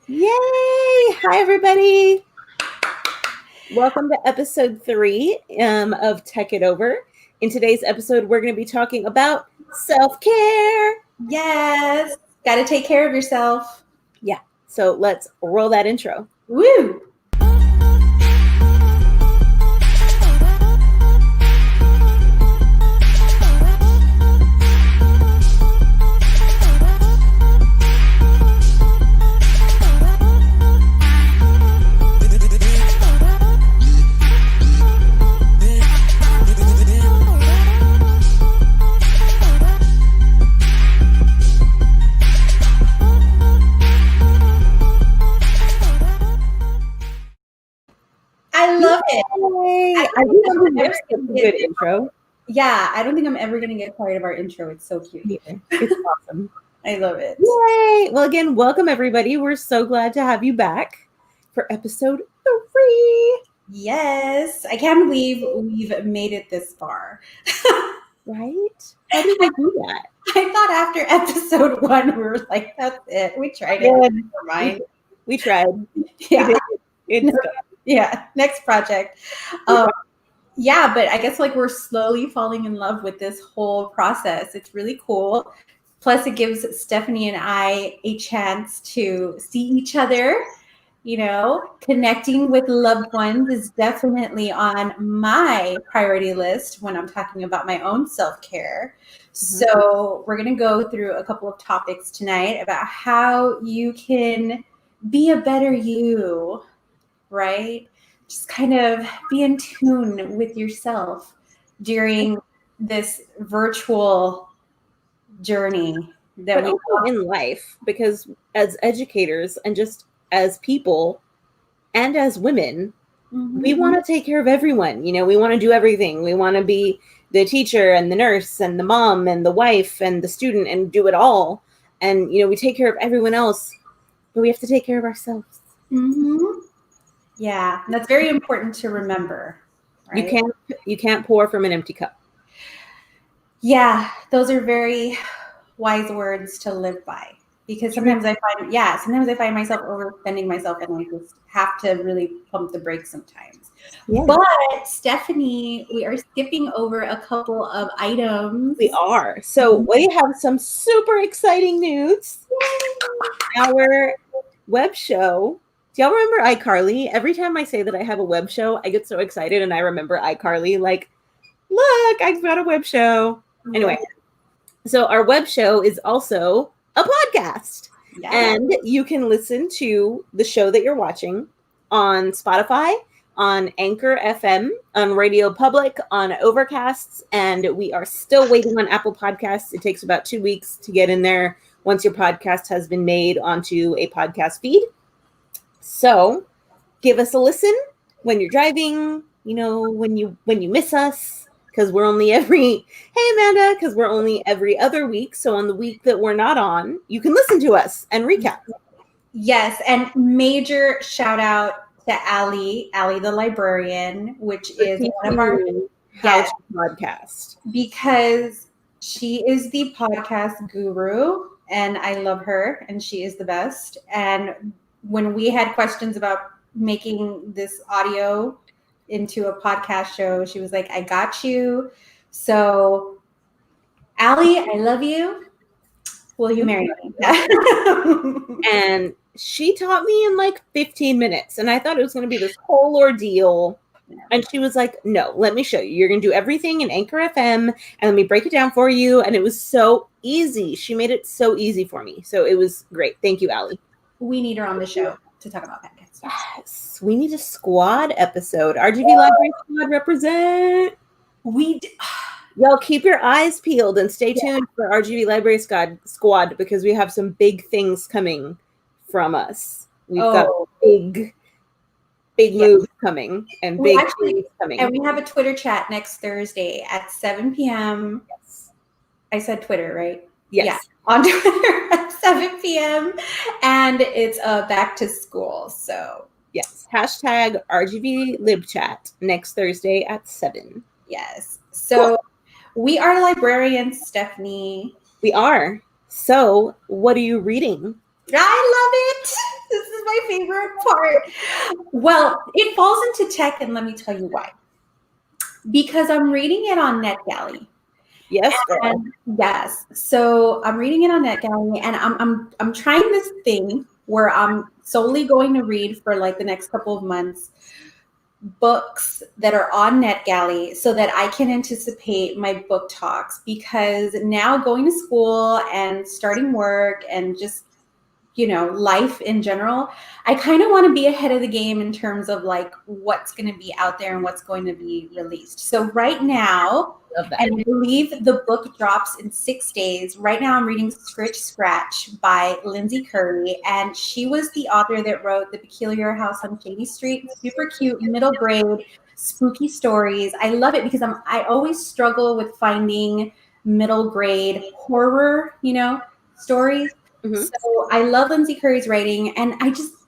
Yay! Hi, everybody. Welcome to episode 3 of Tech It Over. In today's episode, we're going to be talking about self-care. Yes. Got to take care of yourself. Yeah. So let's roll that intro. Woo! I love it. Yay! I do love a good intro. Yeah, I don't think I'm ever going to get tired of our intro. It's so cute. It's awesome. I love it. Yay! Well, again, welcome, everybody. We're so glad to have you back for episode 3. Yes. I can't believe we've made it this far. Right? How did we do that? I thought after episode 1, we were like, that's it. We tried it. Yeah. Never mind. We tried. Yeah. Yeah. Next project. Yeah, but I guess like we're slowly falling in love with this whole process. It's really cool. Plus, it gives Stephanie and I a chance to see each other. You know, connecting with loved ones is definitely on my priority list when I'm talking about my own self-care. So we're going to go through a couple of topics tonight about how you can be a better you, right? Just kind of be in tune with yourself during this virtual journey that we also in life, because as educators and just as people and as women, we want to take care of everyone. You know, we want to do everything. We want to be the teacher and the nurse and the mom and the wife and the student and do it all. And, you know, we take care of everyone else, but we have to take care of ourselves. Yeah, that's very important to remember. Right? You can't pour from an empty cup. Yeah, those are very wise words to live by, because sometimes I find myself overspending myself, and I just have to really pump the brakes sometimes. Yeah. But Stephanie, we are skipping over a couple of items. We are. So we have some super exciting news. Our web show. Do y'all remember iCarly? Every time I say that I have a web show, I get so excited and I remember iCarly. Like, look, I've got a web show. Anyway, so our web show is also a podcast. Yeah. And you can listen to the show that you're watching on Spotify, on Anchor FM, on Radio Public, on Overcasts, and we are still waiting on Apple Podcasts. It takes about 2 weeks to get in there once your podcast has been made onto a podcast feed. So give us a listen when you're driving, you know, when you miss us, because we're only every other week. So on the week that we're not on, you can listen to us and recap. Yes. And major shout out to Allie the librarian, which is one of our guest podcasts, because she is the podcast guru and I love her and she is the best. And when we had questions about making this audio into a podcast show, she was like, I got you. So, Allie, I love you. Will you marry me? And she taught me in like 15 minutes. And I thought it was going to be this whole ordeal. And she was like, no, let me show you. You're going to do everything in Anchor FM and let me break it down for you. And it was so easy. She made it so easy for me. So it was great. Thank you, Allie. We need her on the show to talk about that. Yes, we need a squad episode. RGV Library Squad represent. Y'all keep your eyes peeled and stay tuned for RGV Library Squad because we have some big things coming from us. We've got big moves coming and big things coming. And we have a Twitter chat next Thursday at 7 p.m. Yes. I said Twitter, right? Yes. Yeah. On Twitter at 7 p.m. And it's back to school. So yes. Hashtag RGV LibChat next Thursday at 7. Yes. So we are librarians, Stephanie. We are. So what are you reading? I love it. This is my favorite part. Well, it falls into tech, and let me tell you why. Because I'm reading it on NetGalley. Yes, girl. And yes. So I'm reading it on NetGalley, and I'm trying this thing where I'm solely going to read for like the next couple of months books that are on NetGalley so that I can anticipate my book talks, because now going to school and starting work and just life in general, I kind of want to be ahead of the game in terms of like what's going to be out there and what's going to be released. So right now, Love that. and I believe the book drops in 6 days. Right now, I'm reading Scritch Scratch by Lindsay Curry, and she was the author that wrote The Peculiar House on Shady Street. Super cute, middle grade, spooky stories. I love it because I always struggle with finding middle grade horror, stories. Mhm. So I love Lindsay Curry's writing, and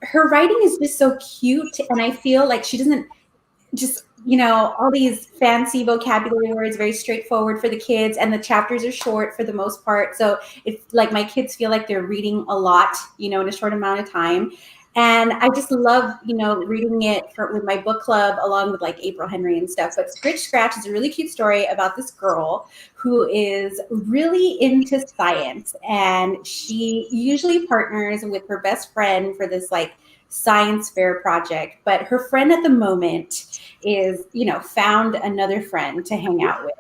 her writing is just so cute, and I feel like she doesn't just all these fancy vocabulary words, very straightforward for the kids, and the chapters are short for the most part, so it's like my kids feel like they're reading a lot in a short amount of time. And I just love reading it with my book club along with like April Henry and stuff. But Scritch Scratch is a really cute story about this girl who is really into science, and she usually partners with her best friend for this like science fair project. But her friend at the moment is found another friend to hang out with,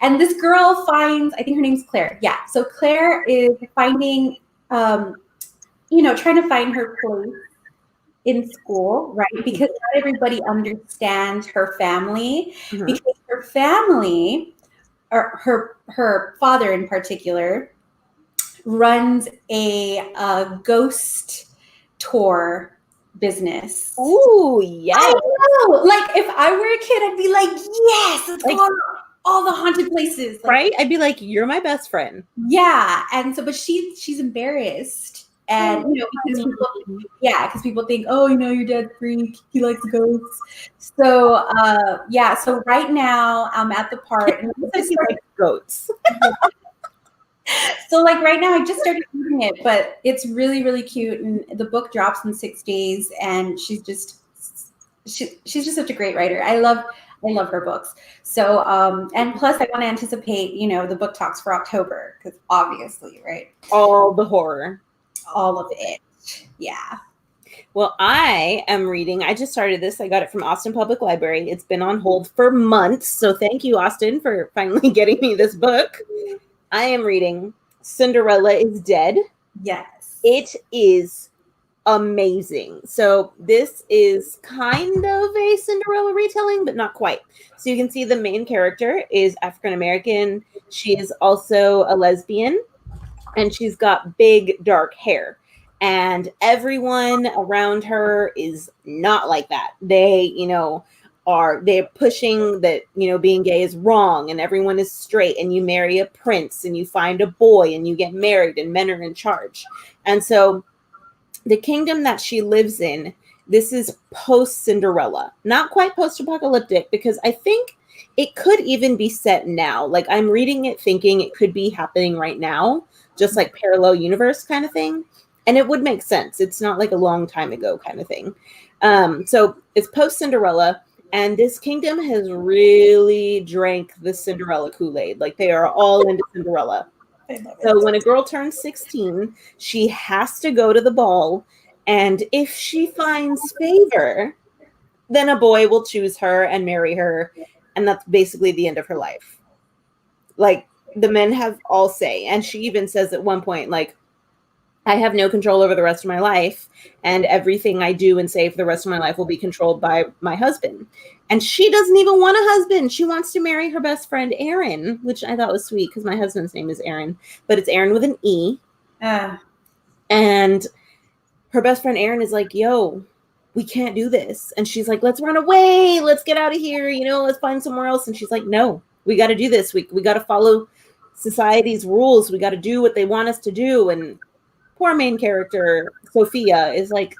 and this girl finds, I think her name's Claire. So Claire is finding trying to find her place in school, right? Because not everybody understands her family, Mhm. because her family, or her father in particular, runs a ghost tour business. Ooh, yes. I know. Like if I were a kid, I'd be like, yes, let's go on all the haunted places. Like, right? I'd be like, you're my best friend. yeah. And so, but she's embarrassed. And because people think, oh, your dad's freak, he likes ghosts. So so right now I'm at the part, and He likes goats. so like right now I just started reading it, but it's really, really cute, and the book drops in 6 days, and she's just such a great writer. I love her books. So and plus I want to anticipate the book talks for October, because obviously, right, All the horror. all of it. Yeah. Well, I am reading. I just started this. I got it from Austin Public Library. It's been on hold for months. So thank you, Austin, for finally getting me this book. I am reading Cinderella is Dead. Yes. It is amazing. So this is kind of a Cinderella retelling, but not quite. So you can see the main character is African American. She is also a lesbian, and she's got big dark hair. And everyone around her is not like that. They, they're pushing that, being gay is wrong, and everyone is straight, and you marry a prince and you find a boy and you get married and men are in charge. And so the kingdom that she lives in, this is post Cinderella, not quite post-apocalyptic, because I think it could even be set now. Like I'm reading it thinking it could be happening right now, just like parallel universe kind of thing. And it would make sense. It's not like a long time ago kind of thing. So it's post Cinderella, and this kingdom has really drank the Cinderella Kool-Aid. Like they are all into Cinderella. So when a girl turns 16, she has to go to the ball, and if she finds favor, then a boy will choose her and marry her, and that's basically the end of her life. Like the men have all say, and she even says at one point, like, I have no control over the rest of my life, and everything I do and say for the rest of my life will be controlled by my husband. And she doesn't even want a husband. She wants to marry her best friend, Aaron, which I thought was sweet because my husband's name is Aaron, but it's Aaron with an E. And her best friend, Aaron, is like, yo, we can't do this. And she's like, let's run away. Let's get out of here. Let's find somewhere else. And she's like, no, we got to do this. We got to follow society's rules. We got to do what they want us to do. And poor main character, Sophia, is like,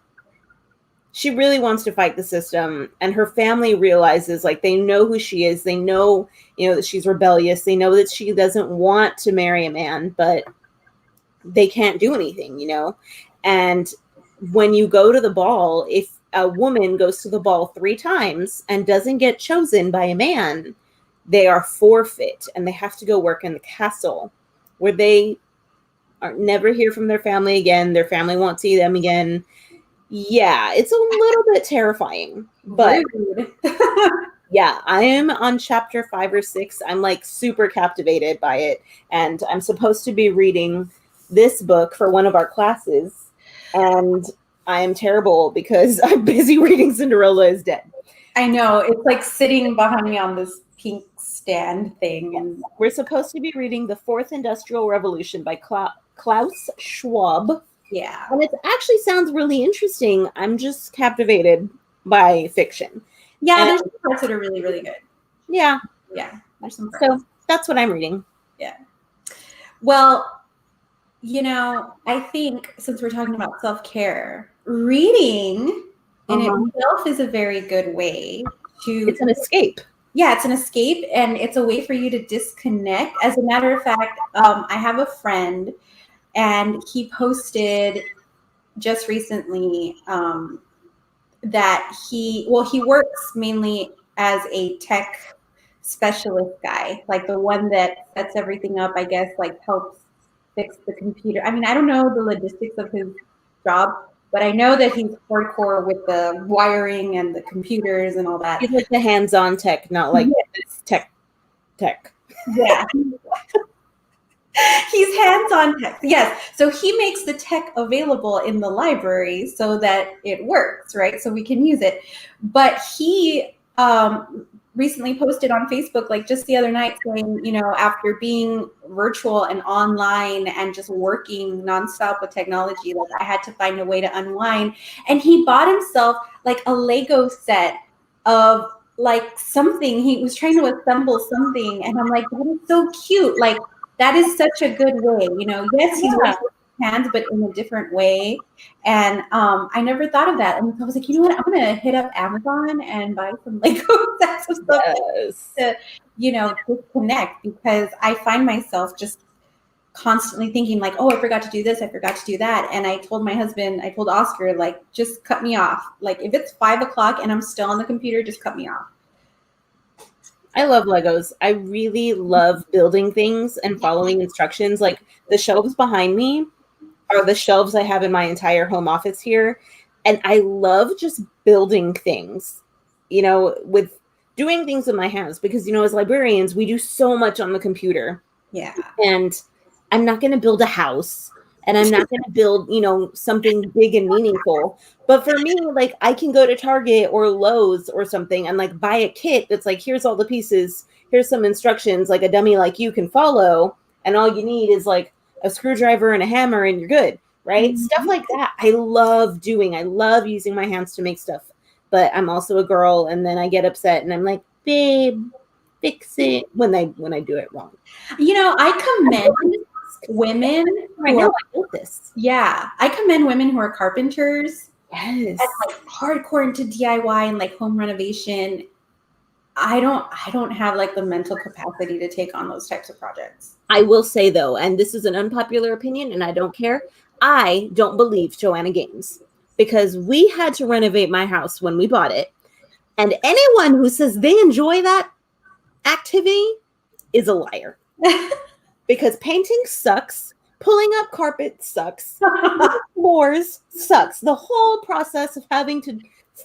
she really wants to fight the system, and her family realizes, like, they know who she is. They know, that she's rebellious. They know that she doesn't want to marry a man, but they can't do anything, And when you go to the ball, if a woman goes to the ball 3 times and doesn't get chosen by a man, they are forfeit and they have to go work in the castle where they are never hear from their family again. Their family won't see them again. Yeah, it's a little bit terrifying, but yeah, I am on chapter 5 or 6. I'm like super captivated by it. And I'm supposed to be reading this book for one of our classes. And I am terrible because I'm busy reading Cinderella is Dead. I know. It's like sitting behind me on this pink stand thing. And we're supposed to be reading The Fourth Industrial Revolution by Klaus Schwab. Yeah. And it actually sounds really interesting. I'm just captivated by fiction. Yeah, there's some parts that are really, really good. Yeah. Yeah. There's some parts. So that's what I'm reading. Yeah. Well, you know, I think since we're talking about self-care, reading in itself is a very good way to... It's an escape. Yeah, it's an escape, and it's a way for you to disconnect. As a matter of fact, I have a friend, and he posted just recently that he works mainly as a tech specialist guy, like the one that sets everything up, I guess, like helps fix the computer. I mean, I don't know the logistics of his job, but I know that he's hardcore with the wiring and the computers and all that. He's like the hands-on tech, not like this tech. Yeah. He's hands-on tech. Yes. So he makes the tech available in the library so that it works, right? So we can use it. But he recently posted on Facebook, like just the other night, saying, you know, after being virtual and online and just working nonstop with technology, like I had to find a way to unwind. And he bought himself like a Lego set of like something. He was trying to assemble something. And I'm like, that is so cute. Like, that is such a good way, you know. Yes, he's working with his hands, but in a different way. And I never thought of that. And I was like, you know what? I'm gonna hit up Amazon and buy some Lego sets of stuff to, you know, disconnect, because I find myself just constantly thinking like, oh, I forgot to do this, I forgot to do that. And I told my husband, I told Oscar, like, just cut me off. Like, if it's 5 o'clock and I'm still on the computer, just cut me off. I love Legos. I really love building things and following instructions. Like the shelves behind me are the shelves I have in my entire home office here. And I love just building things, you know, with doing things with my hands, because, you know, as librarians, we do so much on the computer. Yeah. And I'm not going to build a house, and I'm not going to build, you know, something big and meaningful. But for me, like, I can go to Target or Lowe's or something and like buy a kit that's like, here's all the pieces, here's some instructions, like a dummy like you can follow. And all you need is like a screwdriver and a hammer and you're good, right? Mm-hmm. Stuff like that. I love doing. I love using my hands to make stuff. But I'm also a girl, and then I get upset and I'm like, babe, fix it when I do it wrong. You know, I commend women who are, I built this. Yeah, I commend women who are carpenters. Yes. And like hardcore into DIY and like home renovation. I don't have like the mental capacity to take on those types of projects. I will say though, and this is an unpopular opinion and I don't care, I don't believe Joanna Gaines, because we had to renovate my house when we bought it. And anyone who says they enjoy that activity is a liar. Because painting sucks. Pulling up carpet sucks. Floors sucks. The whole process of having to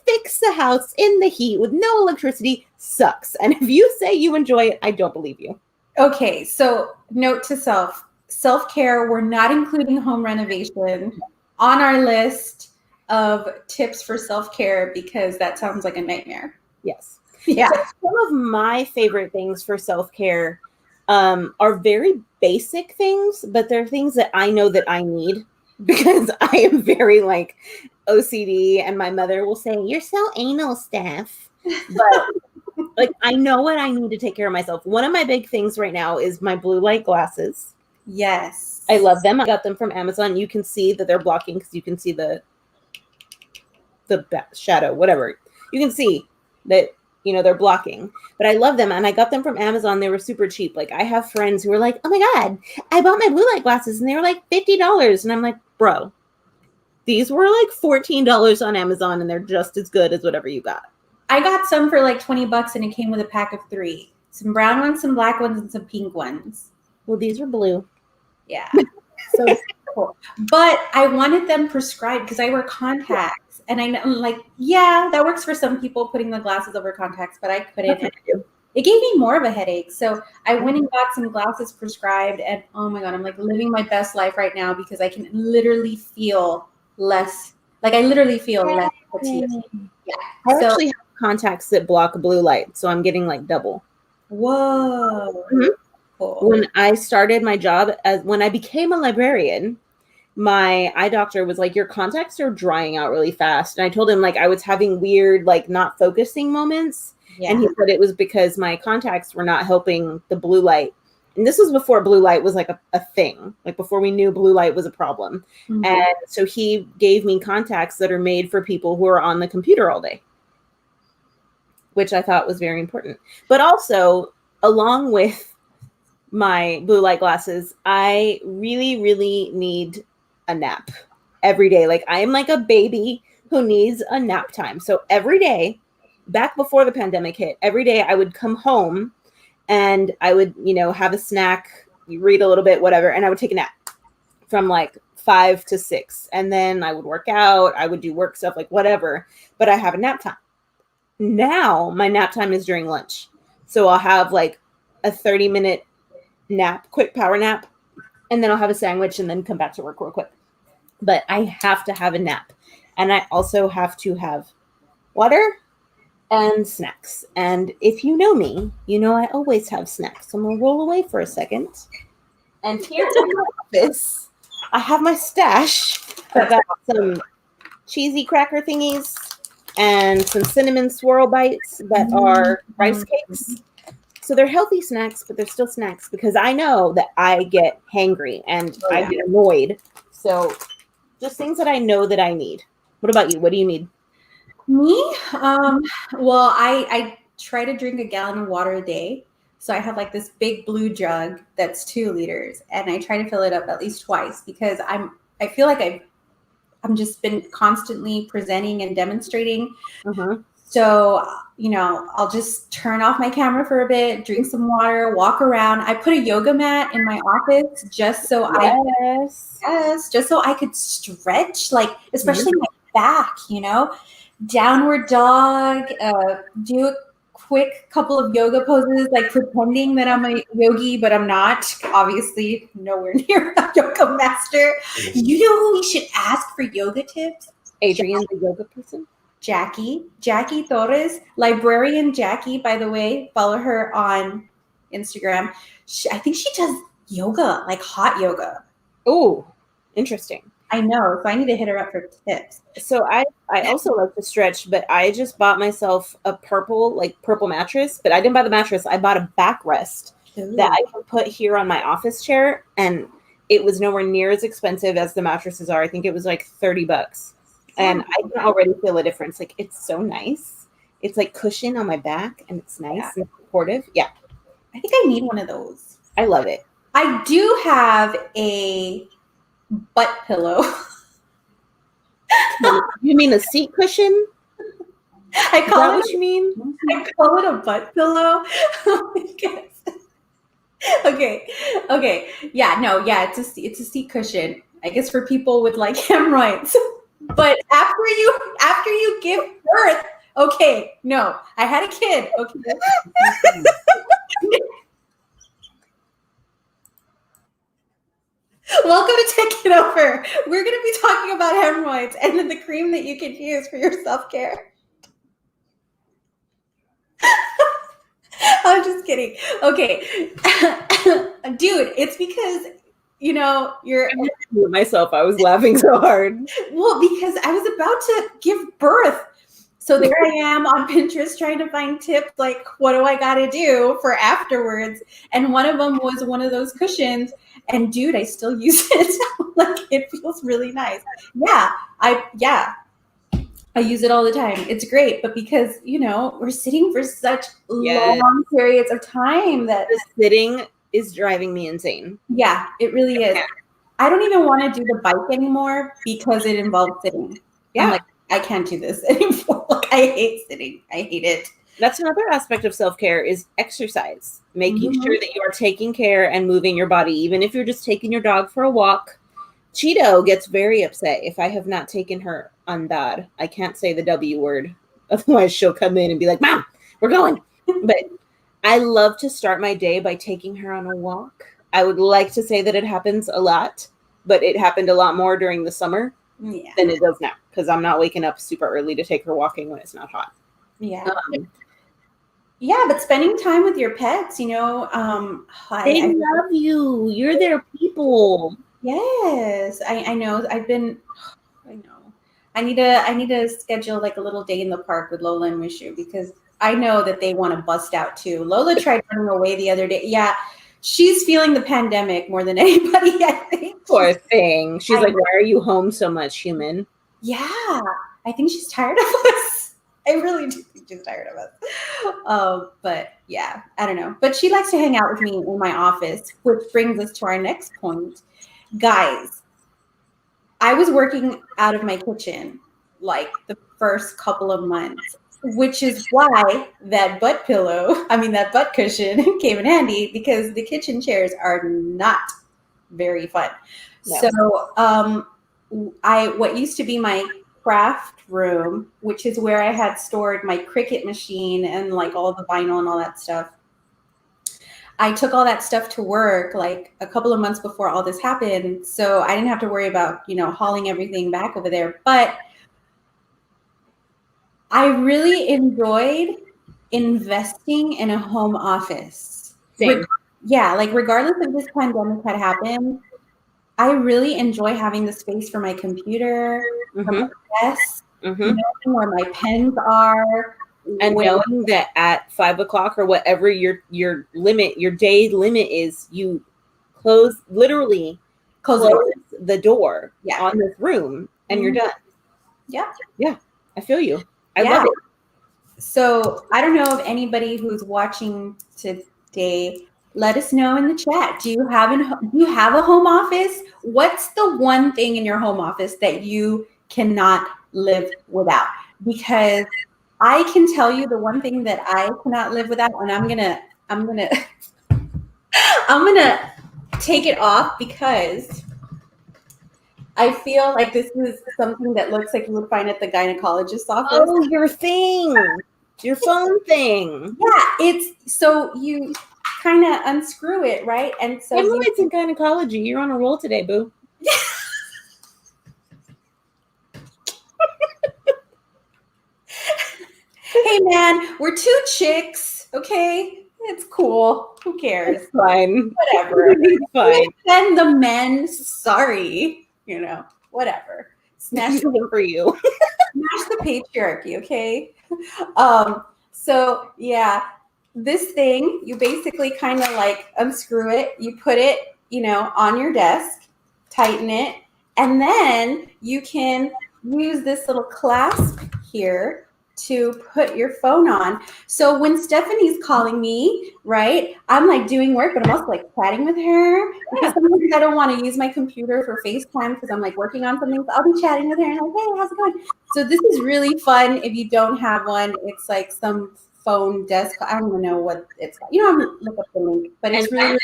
fix the house in the heat with no electricity sucks. And if you say you enjoy it, I don't believe you. Okay, so note to self. Self-care, we're not including home renovation on our list of tips for self-care because that sounds like a nightmare. Yes. Yeah. So some of my favorite things for self-care are very basic things, but they're things that I know that I need because I am very like OCD, and my mother will say, "You're so anal, Steph." But like, I know what I need to take care of myself. One of my big things right now is my blue light glasses. Yes. I love them. I got them from Amazon. You can see that they're blocking because you can see the shadow, whatever. You can see that, you know, they're blocking, but I love them. And I got them from Amazon. They were super cheap. Like, I have friends who are like, "Oh my God, I bought my blue light glasses and they were like $50." And I'm like, bro, These were like $14 on Amazon, and they're just as good as whatever you got. I got some for like $20, and it came with a pack of 3. Some brown ones, some black ones, and some pink ones. Well, these are blue. Yeah. So cool. But I wanted them prescribed because I wear contacts. And I'm like, yeah, that works for some people, putting the glasses over contacts, but I couldn't. It gave me more of a headache. So I went and got some glasses prescribed, and oh my God, I'm like living my best life right now because I can literally feel less. Like I literally feel less fatigue. Yeah. I actually have contacts that block blue light, so I'm getting like double. Whoa. Mm-hmm. Cool. When I started my job, when I became a librarian, my eye doctor was like, your contacts are drying out really fast. And I told him like I was having weird, like not focusing moments. Yeah. And he said it was because my contacts were not helping the blue light. And this was before blue light was like a thing, like before we knew blue light was a problem. Mm-hmm. And so he gave me contacts that are made for people who are on the computer all day, which I thought was very important. But also, along with my blue light glasses, I really, really need a nap every day. Like I am like a baby who needs a nap time. So every day, back before the pandemic hit, every day I would come home and I would, have a snack, read a little bit, whatever, and I would take a nap from like 5 to 6. And then I would work out, I would do work stuff, like whatever, but I have a nap time. Now my nap time is during lunch. So I'll have like a 30-minute nap, quick power nap, and then I'll have a sandwich and then come back to work real quick. But I have to have a nap. And I also have to have water and snacks. And if you know me, you know I always have snacks. So I'm going to roll away for a second. And here in my office, I have my stash. I've got some cheesy cracker thingies and some cinnamon swirl bites that are rice cakes. So they're healthy snacks, but they're still snacks because I know that I get hangry and I get annoyed. So just things that I know that I need. What about you? What do you need? Me? Well, I try to drink a gallon of water a day. So I have like this big blue jug that's 2 liters, and I try to fill it up at least twice because I feel like I'm just been constantly presenting and demonstrating. Uh-huh. So, I'll just turn off my camera for a bit, drink some water, walk around. I put a yoga mat in my office just so I could stretch, like especially my back, downward dog, do a quick couple of yoga poses, like pretending that I'm a yogi, but I'm not. Obviously, nowhere near a yoga master. You know who we should ask for yoga tips? Adrian, the yoga person. Jackie Torres, librarian Jackie, by the way, follow her on Instagram. I think she does yoga, like hot yoga. Oh, interesting. I know. So I need to hit her up for tips. So I also like to stretch, but I just bought myself a purple mattress, but I didn't buy the mattress. I bought a backrest that I can put here on my office chair. And it was nowhere near as expensive as the mattresses are. I think it was like $30. And I can already feel a difference. Like, it's so nice. It's like cushion on my back, and it's nice and supportive. Yeah. I think I need one of those. I love it. I do have a butt pillow. You mean a seat cushion? I call it. What you mean? I call it a butt pillow. Oh my goodness. Okay. Yeah. It's a seat cushion. I guess for people with like hemorrhoids. But after you give birth, okay, no, I had a kid. Okay. Welcome to Take It Over. We're going to be talking about hemorrhoids and then the cream that you can use for your self-care. I'm just kidding. Okay. Dude, it's because you're myself. I was laughing so hard. Well, because I was about to give birth. So there I am on Pinterest trying to find tips, like, what do I got to do for afterwards? And one of them was one of those cushions. And dude, I still use it. Like, it feels really nice. Yeah, I use it all the time. It's great. But because, we're sitting for such long periods of time that the sitting is driving me insane. Yeah, it really is. I don't even want to do the bike anymore because it involves sitting. Yeah. I'm like, I can't do this anymore. Like, I hate sitting. I hate it. That's another aspect of self-care is exercise, making Mhm. sure that you are taking care and moving your body. Even if you're just taking your dog for a walk. Cheeto gets very upset if I have not taken her andar. I can't say the W word. Otherwise she'll come in and be like, Mom, we're going. But I love to start my day by taking her on a walk. I would like to say that it happens a lot, but it happened a lot more during the summer Yeah. than it does now because I'm not waking up super early to take her walking when it's not hot. Yeah. Yeah, but spending time with your pets, They I love you. You're their people. yes, I know. I know. I need to schedule like a little day in the park with Lola and Wishu because I know that they want to bust out too. Lola tried running away the other day. Yeah, she's feeling the pandemic more than anybody, I think. Poor thing. She's like, why are you home so much, human? Yeah, I think she's tired of us. I really do think she's tired of us. But yeah, I don't know. But she likes to hang out with me in my office, which brings us to our next point. Guys, I was working out of my kitchen like the first couple of months, which is why that butt cushion came in handy because the kitchen chairs are not very fun. No. So what used to be my craft room, which is where I had stored my Cricut machine and like all the vinyl and all that stuff. I took all that stuff to work like a couple of months before all this happened. So I didn't have to worry about, hauling everything back over there. But I really enjoyed investing in a home office. Same. Like regardless of this pandemic had happened, I really enjoy having the space for my computer, for my desk, knowing where my pens are. And knowing that at 5 o'clock or whatever your day limit is, you literally close the door on this room and you're done. Yeah. Yeah. I feel you. I love it. So I don't know of anybody who's watching today. Let us know in the chat. Do you have a home office? What's the one thing in your home office that you cannot live without? Because I can tell you the one thing that I cannot live without, and I'm gonna take it off because I feel like this is something that looks like you would find at the gynecologist's office. Oh, your thing, your phone thing. Yeah, it's so you kind of unscrew it, right? And so it's in gynecology. You're on a roll today, boo. Hey man, we're two chicks, okay? It's cool. Who cares? It's fine. Whatever. It's fine. And the men, sorry, whatever. Smash for you. Smash the patriarchy, okay? So yeah, this thing, you basically kind of like unscrew it, you put it, on your desk, tighten it, and then you can use this little clasp here to put your phone on. So when Stephanie's calling me, right, I'm like doing work, but I'm also like chatting with her. Sometimes I don't want to use my computer for FaceTime because I'm like working on something. So I'll be chatting with her and like, hey, how's it going? So this is really fun. If you don't have one, it's like some phone desk. I don't even know what it's called. I'm gonna look up the link, but it's really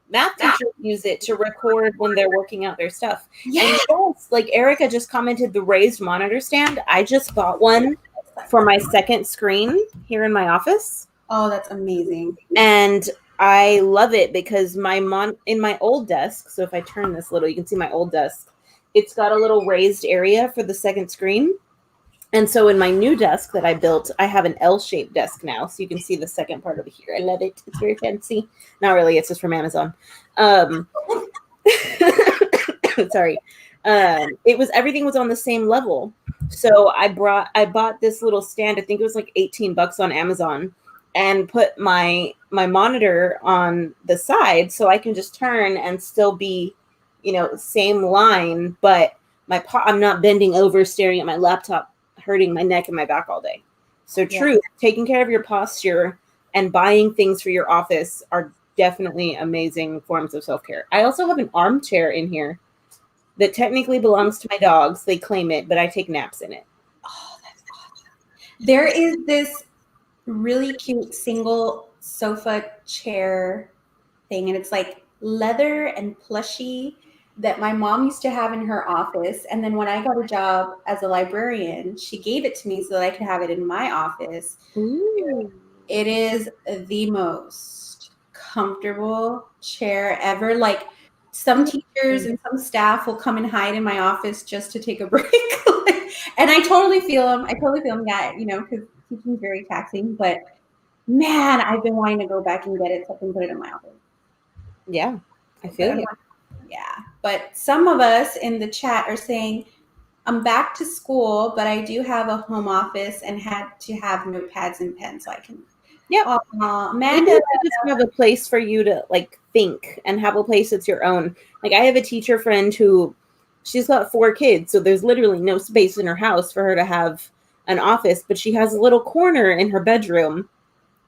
math teachers use it to record when they're working out their stuff. Yeah. And yes, like Erica just commented, the raised monitor stand. I just bought one for my second screen here in my office. Oh, that's amazing. And I love it because in my old desk, so if I turn this little, you can see my old desk, it's got a little raised area for the second screen. And so in my new desk that I built, I have an L-shaped desk now. So you can see the second part over here. I love it. It's very fancy. Not really. It's just from Amazon. Sorry. Everything was on the same level. So I bought this little stand. I think it was like $18 on Amazon, and put my monitor on the side so I can just turn and still be, same line, but I'm not bending over staring at my laptop, hurting my neck and my back all day. So true, taking care of your posture and buying things for your office are definitely amazing forms of self-care. I also have an armchair in here that technically belongs to my dogs. They claim it, but I take naps in it. Oh, that's awesome. There is this really cute single sofa chair thing, and it's like leather and plushy that my mom used to have in her office. And then when I got a job as a librarian, she gave it to me so that I could have it in my office. Ooh. It is the most comfortable chair ever. Like, some teachers and some staff will come and hide in my office just to take a break. And I totally feel them. I totally feel them, yeah, because teaching is very taxing. But man, I've been wanting to go back and get it so I can put it in my office. Yeah, I feel you. Yeah. But some of us in the chat are saying, I'm back to school, but I do have a home office and had to have notepads and pens so I can. Yeah. Amanda, you just have a place for you to like think and have a place that's your own. Like I have a teacher friend who she's got 4 kids, so there's literally no space in her house for her to have an office, but she has a little corner in her bedroom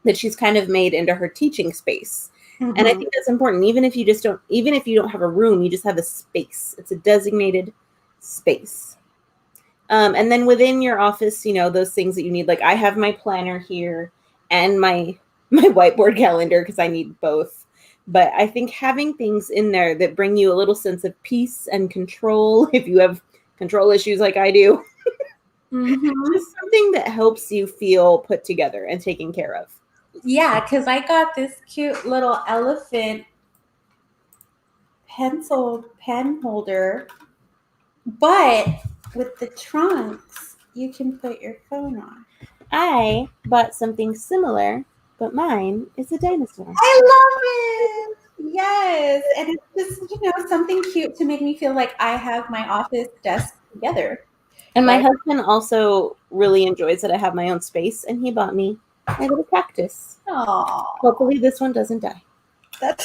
that she's kind of made into her teaching space. Mm-hmm. And I think that's important. Even if you don't have a room, you just have a space. It's a designated space. And then within your office, those things that you need, like I have my planner here and my whiteboard calendar because I need both. But I think having things in there that bring you a little sense of peace and control, if you have control issues like I do, just something that helps you feel put together and taken care of. Yeah, because I got this cute little elephant pencil pen holder, but with the trunks, you can put your phone on. I bought something similar, but mine is a dinosaur. I love it. Yes. And it's just, something cute to make me feel like I have my office desk together. And my husband also really enjoys that I have my own space, and he bought me a little cactus. Aww. Hopefully this one doesn't die. That's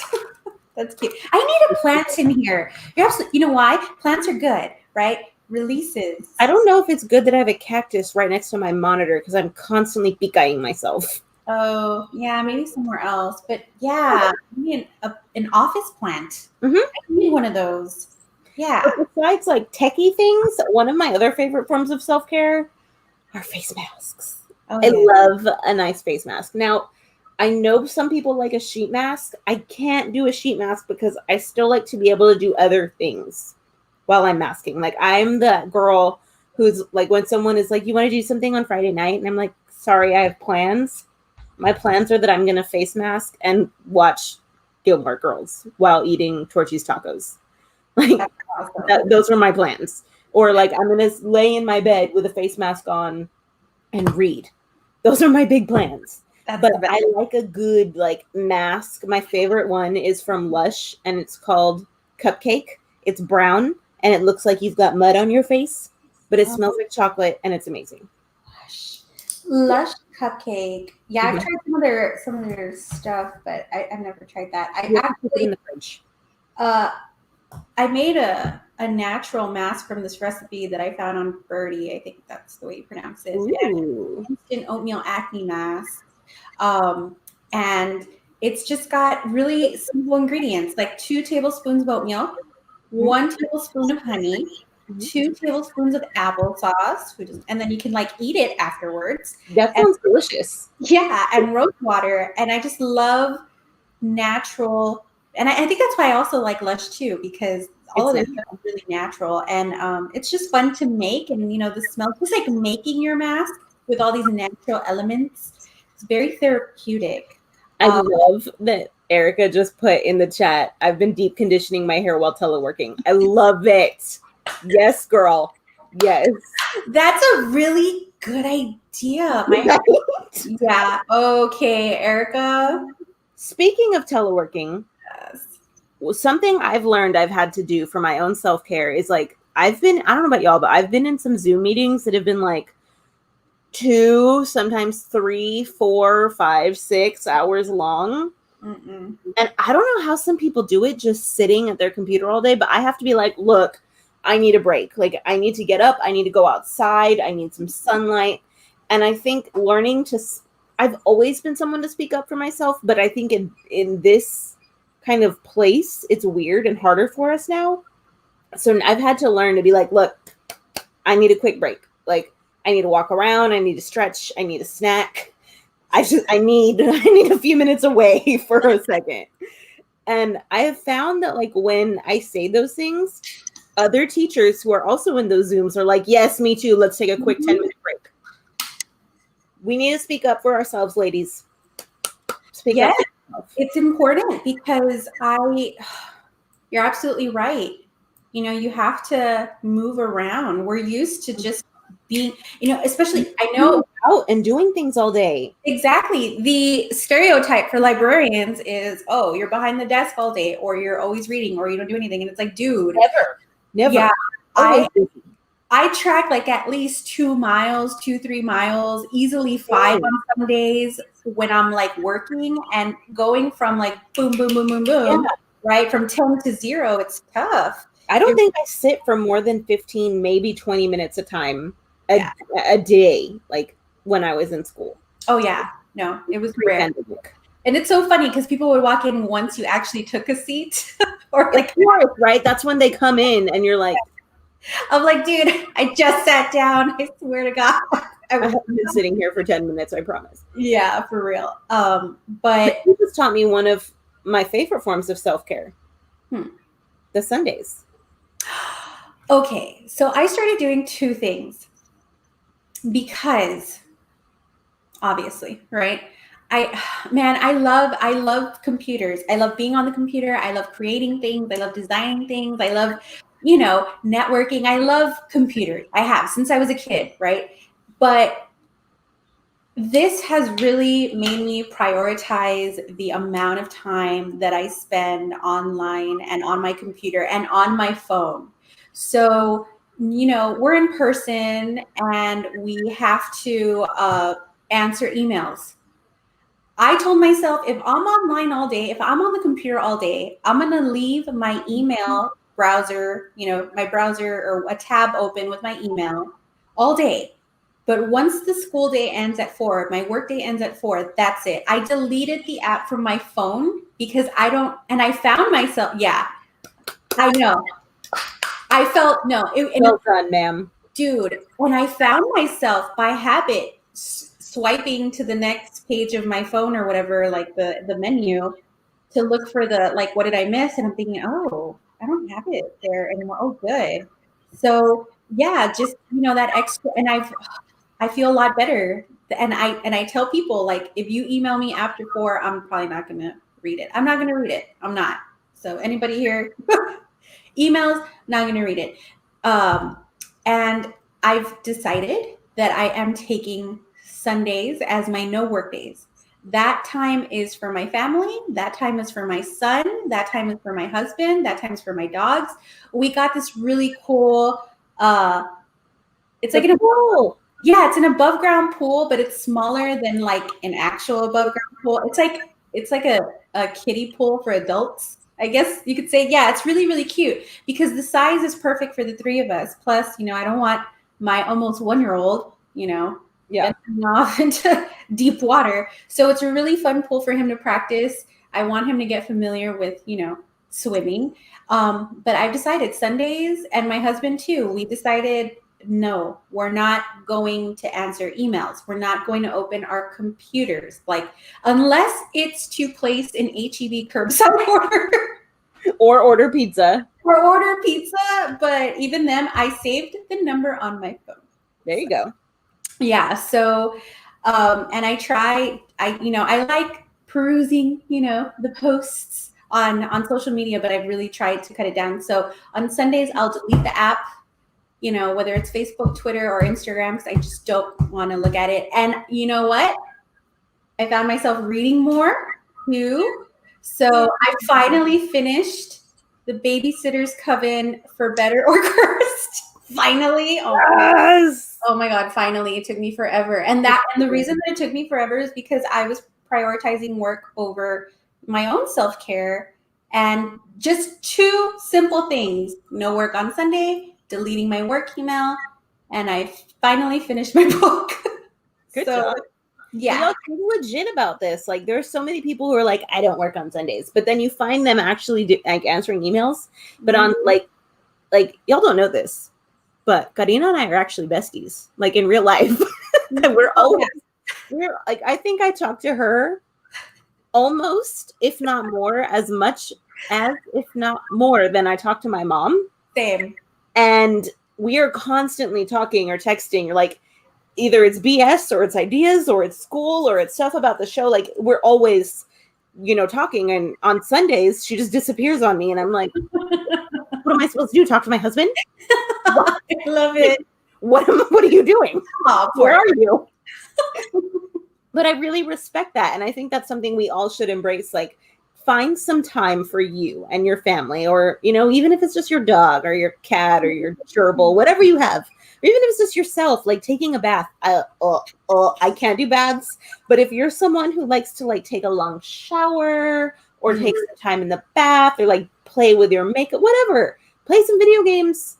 cute. I need a plant in here. You're absolutely, you know why? Plants are good, right? Releases. I don't know if it's good that I have a cactus right next to my monitor because I'm constantly peek-eyeing myself. Oh, yeah, maybe somewhere else. But yeah, I need an office plant. Mm-hmm. I need one of those. Yeah. But besides like techie things, one of my other favorite forms of self-care are face masks. Oh, I love a nice face mask. Now, I know some people like a sheet mask. I can't do a sheet mask because I still like to be able to do other things while I'm masking. Like I'm the girl who's like, when someone is like, you want to do something on Friday night? And I'm like, sorry, I have plans. My plans are that I'm going to face mask and watch Gilmore Girls while eating Torchy's tacos. Like awesome. Those are my plans. Or like, I'm going to lay in my bed with a face mask on and read. Those are my big plans. But I like a good like mask. My favorite one is from Lush and it's called Cupcake. It's brown and it looks like you've got mud on your face, but it smells like chocolate and it's amazing. Lush Cupcake. Yeah, I've tried some of their stuff, but I've never tried that. I actually put it in the fridge. I made a natural mask from this recipe that I found on Birdie. I think that's the way you pronounce it. Instant oatmeal acne mask. And it's just got really simple ingredients, like 2 tablespoons of oatmeal, 1 tablespoon of honey, 2 tablespoons of applesauce, and then you can like eat it afterwards. That sounds delicious. Yeah, and rose water. And I just love natural. And I think that's why I also like Lush too, because all of it is really natural. And it's just fun to make. And, the smell, just like making your mask with all these natural elements. It's very therapeutic. I love that Erica just put in the chat, I've been deep conditioning my hair while teleworking. I love it. Yes, girl. Yes. That's a really good idea. Yeah. Okay, Erica. Speaking of teleworking, something I've learned I've had to do for my own self-care is like, I don't know about y'all, but I've been in some Zoom meetings that have been like 2, sometimes 3, 4, 5, 6 hours long. And I don't know how some people do it just sitting at their computer all day, but I have to be like, look, I need a break. Like I need to get up. I need to go outside. I need some sunlight. And I think learning to I've always been someone to speak up for myself, but I think in this kind of place, it's weird and harder for us now. So I've had to learn to be like, look, I need a quick break. Like, I need to walk around. I need to stretch. I need a snack. I need a few minutes away for a second. And I have found that like when I say those things, other teachers who are also in those Zooms are like, yes, me too. Let's take a quick 10-minute break. We need to speak up for ourselves, ladies. Speak up. It's important because you're absolutely right. You know, you have to move around. We're used to just being, you know, especially I know out and doing things all day. Exactly. The stereotype for librarians is, oh, you're behind the desk all day, or you're always reading, or you don't do anything. And it's like, dude, never. Yeah, I track like at least 2 miles, 3 miles, easily 5 on some days when I'm like working and going from like boom, boom, boom, boom, boom, right? From 10 to 0, it's tough. I don't think I sit for more than 15, maybe 20 minutes a time a day, like when I was in school. Oh yeah, no, it was rare. And it's so funny because people would walk in once you actually took a seat, or like, right? That's when they come in, and you're like, I'm like, dude, I just sat down. I swear to God, I haven't been sitting here for 10 minutes. I promise. Yeah, for real. But you just taught me one of my favorite forms of self-care. The Sundays. Okay, so I started doing 2 things because, obviously, right? I love computers. I love being on the computer. I love creating things. I love designing things. I love, you know, networking. I love computers. I have since I was a kid, right? But this has really made me prioritize the amount of time that I spend online and on my computer and on my phone. So, you know, we're in person and we have to answer emails. I told myself, if I'm online all day, if I'm on the computer all day, I'm going to leave my email browser, you know, my browser or a tab open with my email all day. But once the school day ends at 4, my work day ends at 4, that's it. I deleted the app from my phone because I found myself, I know. I felt, well done, ma'am. Dude, when I found myself by habit swiping to the next page of my phone or whatever, like the menu to look for the, like, what did I miss? And I'm thinking, oh, I don't have it there anymore. Oh, good. So yeah, just, you know, that extra, and I feel a lot better. And I tell people, like, if you email me after 4, I'm probably not going to read it. I'm not going to read it. I'm not. So anybody here, emails, not going to read it. And I've decided that I am taking Sundays as my no work days. That time is for my family. That time is for my son. That time is for my husband. That time is for my dogs. We got this really cool, it's like an pool. Yeah, it's an above ground pool, but it's smaller than like an actual above ground pool. It's like a kiddie pool for adults, I guess you could say. Yeah, it's really, really cute because the size is perfect for the 3 of us. Plus, you know, I don't want my almost 1-year-old, you know, off into deep water. So it's a really fun pool for him to practice. I want him to get familiar with, you know, swimming. But I've decided Sundays, and my husband too, we decided, no, we're not going to answer emails. We're not going to open our computers, like, unless it's to place an HEB curbside order. Or order pizza. But even then, I saved the number on my phone. There you go. Yeah. So, and I like perusing, you know, the posts on social media, but I've really tried to cut it down. So on Sundays, I'll delete the app, you know, whether it's Facebook, Twitter, or Instagram, because I just don't want to look at it. And you know what? I found myself reading more too. So I finally finished The Babysitter's Coven for Better or Cursed. Finally. Yes. Oh my God, finally. It took me forever. And the reason that it took me forever is because I was prioritizing work over my own self-care, and just 2 simple things: no work on Sunday, deleting my work email, and I finally finished my book. Good job. Yeah. Be legit about this. Like, there are so many people who are like, I don't work on Sundays, but then you find them actually like answering emails. But on like y'all don't know this, but Karina and I are actually besties, like in real life. And we're like, I think I talk to her almost, if not more, as much as, if not more, than I talk to my mom. Same. And we are constantly talking or texting, or like either it's BS or it's ideas or it's school or it's stuff about the show. Like, we're always, talking. And on Sundays, she just disappears on me. And I'm like, what am I supposed to do? Talk to my husband? I love it. What are you doing? Oh, Where are you? But I really respect that. And I think that's something we all should embrace. Like, find some time for you and your family, or, even if it's just your dog or your cat or your gerbil, whatever you have, or even if it's just yourself, like taking a bath. I can't do baths, but if you're someone who likes to like take a long shower or take some time in the bath or like play with your makeup, whatever, play some video games,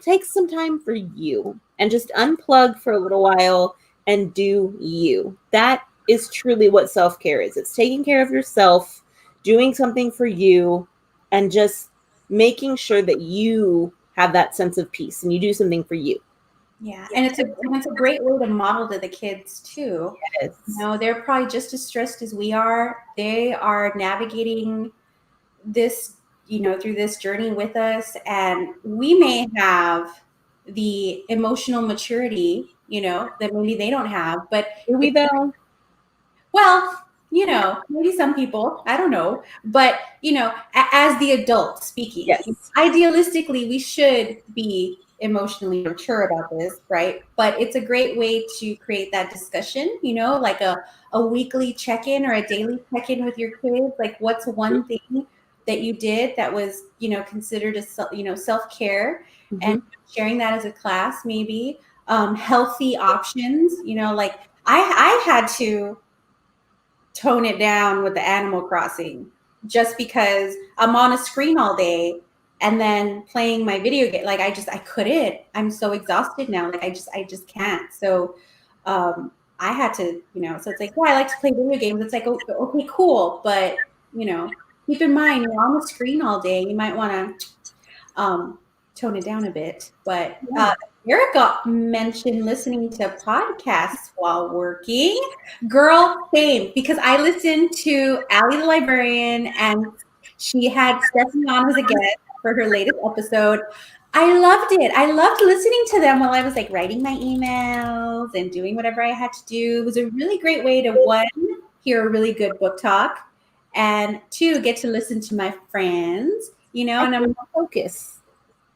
take some time for you and just unplug for a little while and do you. That is truly what self-care is. It's taking care of yourself, doing something for you, and just making sure that you have that sense of peace and you do something for you. Yeah, and it's a great way to model to the kids too. Yes. They're probably just as stressed as we are. They are navigating this, through this journey with us, and we may have the emotional maturity, that maybe they don't have. But Do we though? Well, maybe some people, I don't know, but as the adult speaking, Yes. idealistically, we should be emotionally mature about this, right? But it's a great way to create that discussion, like a weekly check-in or a daily check-in with your kids. Like, what's one thing that you did that was, considered a self-care, and sharing that as a class, maybe healthy options, like I had to tone it down with the Animal Crossing just because I'm on a screen all day and then playing my video game. Like, I couldn't. I'm so exhausted now. Like, I just can't. So I had to, so it's like, I like to play video games. It's like, okay, cool. But, keep in mind, you're on the screen all day. You might want to tone it down a bit. But Erica mentioned listening to podcasts while working. Girl, same, because I listened to Allie the Librarian, and she had Stephanie on as a guest for her latest episode. I loved it. I loved listening to them while I was like writing my emails and doing whatever I had to do. It was a really great way to, one, hear a really good book talk, and two, get to listen to my friends, and I'm focus.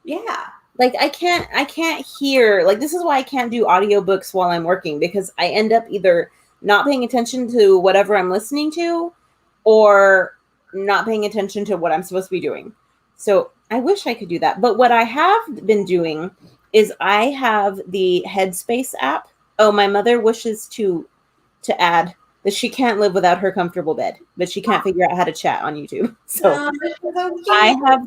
Yeah. Like, I can't hear, like, this is why I can't do audiobooks while I'm working, because I end up either not paying attention to whatever I'm listening to or not paying attention to what I'm supposed to be doing. So I wish I could do that. But what I have been doing is I have the Headspace app. Oh, my mother wishes to add that she can't live without her comfortable bed, but she can't figure out how to chat on YouTube. So I have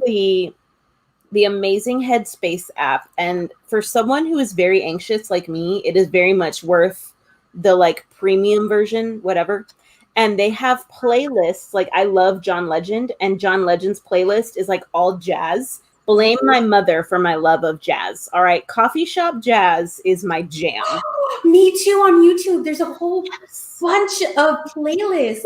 the amazing Headspace app, and for someone who is very anxious like me, it is very much worth the like premium version, whatever. And they have playlists. Like, I love John Legend, and John Legend's playlist is like all jazz. Blame my mother for my love of jazz. All right, coffee shop jazz is my jam. Me too. On YouTube, there's a whole bunch of playlists.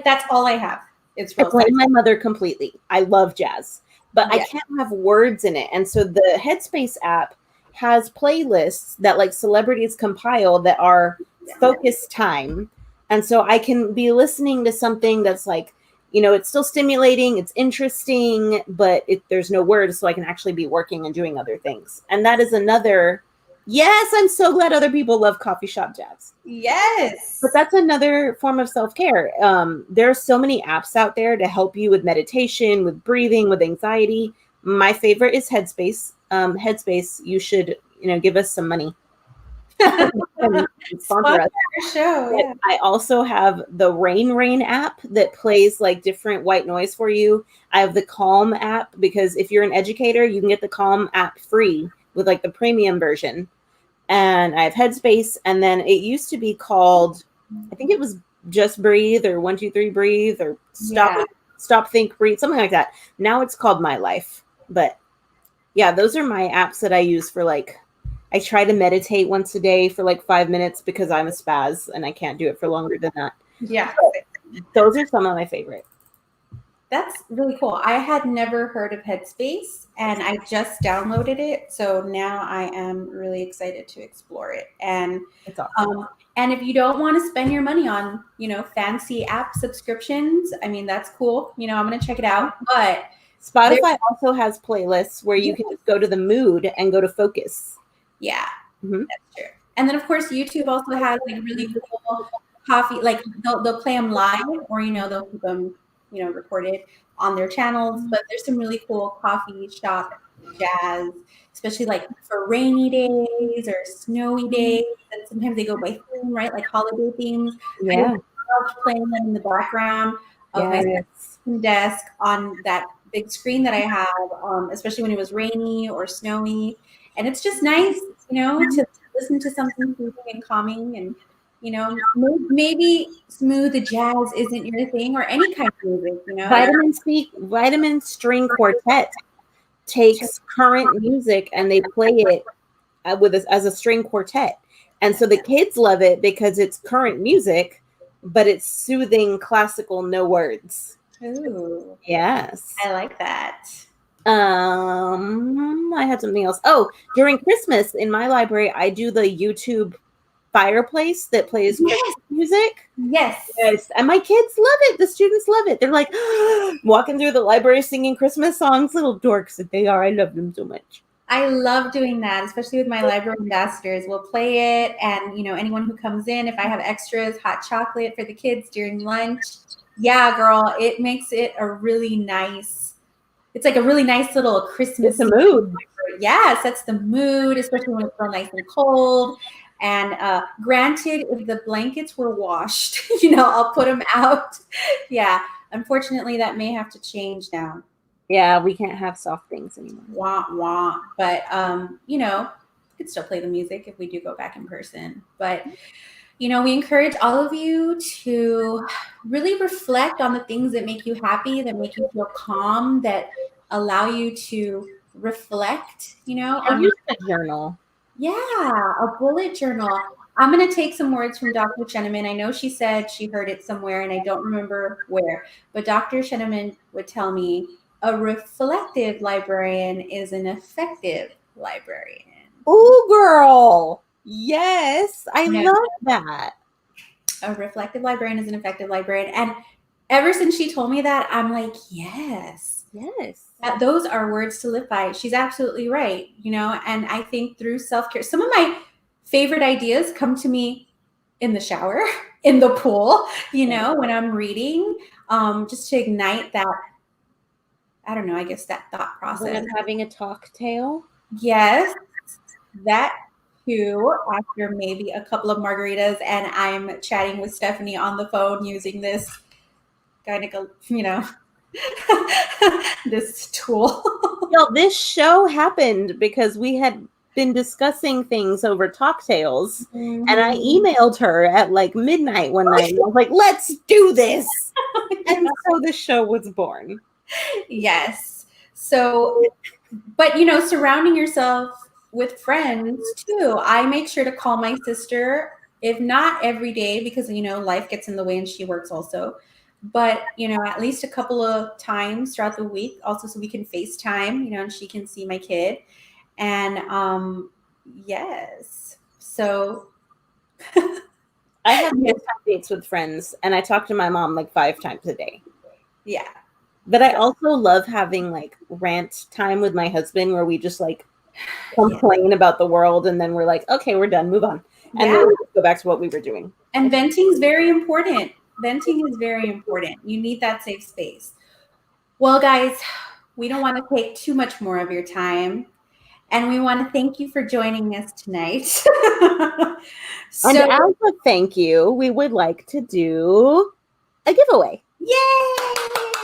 That's all I have. It's I blame my mother completely. I love jazz, but I can't have words in it. And so the Headspace app has playlists that like celebrities compile that are focus time. And so I can be listening to something that's like, it's still stimulating, it's interesting, but there's no words, so I can actually be working and doing other things. And that is another, yes, I'm so glad other people love coffee shop jazz. Yes. But that's another form of self-care. There are so many apps out there to help you with meditation, with breathing, with anxiety. My favorite is Headspace. Headspace, you should, give us some money. Sponsor us. Show, yeah. I also have the Rain app that plays like different white noise for you. I have the Calm app, because if you're an educator, you can get the Calm app free with like the premium version. And I have Headspace, and then it used to be called I think it was Just Breathe or 1, 2, 3 Breathe or Yeah. Stop, Think, Breathe, something like that. Now it's called My Life. But yeah, those are my apps that I use for like, I try to meditate once a day for like 5 minutes because I'm a spaz and I can't do it for longer than that. Yeah. Those are some of my favorite. That's really cool. I had never heard of Headspace and I just downloaded it. So now I am really excited to explore it. It's awesome. And if you don't want to spend your money on, fancy app subscriptions, I mean, that's cool. I'm going to check it out. But Spotify also has playlists where you can just go to the mood and go to focus. Yeah, Mhm. that's true. And then of course YouTube also has like really cool coffee. Like they'll play them live, or they'll keep them recorded on their channels. But there's some really cool coffee shop jazz, especially like for rainy days or snowy days. And sometimes they go by theme, right? Like holiday themes. I Yeah. love playing them in the background of my desk on that big screen that I have, especially when it was rainy or snowy. And it's just nice, to listen to something soothing and calming. And, maybe smooth jazz isn't your thing, or any kind of music, Vitamin String Quartet takes current music and they play it as a string quartet. And so the kids love it because it's current music, but it's soothing, classical, no words. Ooh, Yes. I like that. I had something else. Oh, during Christmas in my library, I do the YouTube fireplace that plays Christmas music. Yes. And my kids love it. The students love it. They're like walking through the library singing Christmas songs, little dorks that they are. I love them so much. I love doing that, especially with my library ambassadors. We'll play it, and anyone who comes in, if I have extras, hot chocolate for the kids during lunch. Yeah, girl, it makes it a really nice. It's like a really nice little Christmas. It's a mood. Yeah, it sets the mood, especially when it's so nice and cold. And granted, if the blankets were washed, I'll put them out. Yeah, unfortunately, that may have to change now. Yeah, we can't have soft things anymore. Wah, wah. But, we could still play the music if we do go back in person. But, we encourage all of you to really reflect on the things that make you happy, that make you feel calm, that allow you to reflect, I use a journal. Yeah, a bullet journal. I'm going to take some words from Dr. Sheneman. I know she said she heard it somewhere, and I don't remember where. But Dr. Sheneman would tell me, a reflective librarian is an effective librarian. Ooh, girl. Yes, I love that. A reflective librarian is an effective librarian. And ever since she told me that, I'm like, yes. Those are words to live by. She's absolutely right, and I think through self-care, some of my favorite ideas come to me in the shower, in the pool, when I'm reading, just to ignite that, I don't know, I guess that thought process. When I'm having a talk-tail. Yes, that too, after maybe a couple of margaritas and I'm chatting with Stephanie on the phone using this this tool. This show happened because we had been discussing things over Talktails, and I emailed her at like midnight one night. And I was like, "Let's do this," and so the show was born. Yes. So, but surrounding yourself with friends too. I make sure to call my sister, if not every day, because life gets in the way and she works also. But at least a couple of times throughout the week, also so we can FaceTime, and she can see my kid. And yes, so I have dates with friends, and I talk to my mom like 5 times a day. Yeah, but I also love having like rant time with my husband, where we just like complain about the world, and then we're like, okay, we're done, move on, and then we go back to what we were doing. And venting is very important. Venting is very important. You need that safe space. Well, guys, we don't want to take too much more of your time. And we want to thank you for joining us tonight. And as a thank you, we would like to do a giveaway. Yay!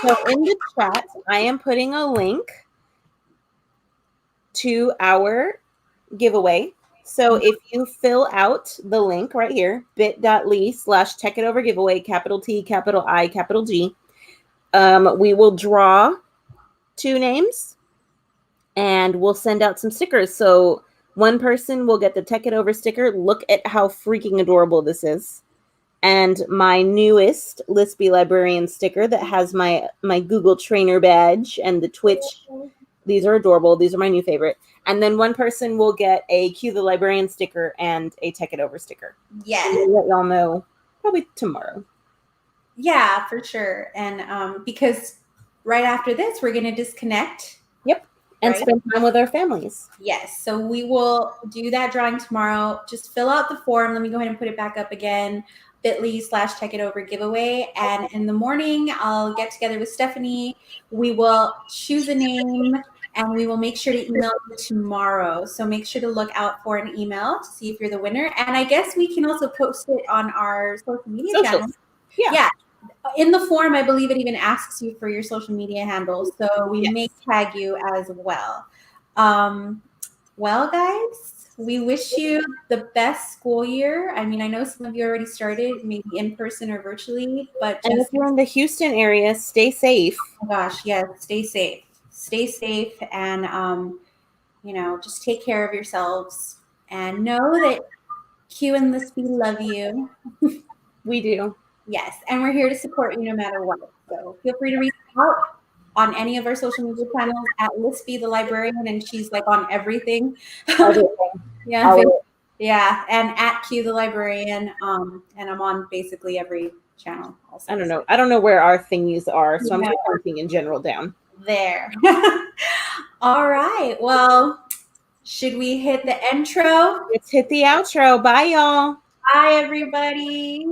So in the chat, I am putting a link to our giveaway. So if you fill out the link right here, bit.ly/techitovergiveaway, capital T, capital I, capital G, we will draw 2 names and we'll send out some stickers. So one person will get the Tech It Over sticker. Look at how freaking adorable this is. And my newest Lispy Librarian sticker that has my Google Trainer badge and the Twitch. These are adorable. These are my new favorite. And then one person will get a Q the Librarian sticker and a Tech It Over sticker. Yes. We'll let y'all know probably tomorrow. Yeah, for sure. And because right after this, we're going to disconnect. Yep. And right? spend time with our families. Yes. So we will do that drawing tomorrow. Just fill out the form. Let me go ahead and put it back up again. bit.ly/techitovergiveaway. And in the morning, I'll get together with Stephanie. We will choose a name and we will make sure to email you tomorrow. So make sure to look out for an email to see if you're the winner. And I guess we can also post it on our social media channels. Yeah. In the form, I believe it even asks you for your social media handles. So we may tag you as well. Well, guys, we wish you the best school year. I mean, I know some of you already started, maybe in person or virtually, but and if you're in the Houston area, stay safe. Oh gosh, yes, stay safe. Stay safe and just take care of yourselves and know that Q and Lispy love you. We do. Yes, and we're here to support you no matter what. So feel free to reach out on any of our social media channels at Lispy the Librarian, and she's like on everything. Yeah, yeah, and at Q the Librarian, and I'm on basically every channel. Also. I don't know where our thingies are, so I'm just counting in general down. There. All right. Well, should we hit the intro? Let's hit the outro. Bye, y'all. Bye, everybody.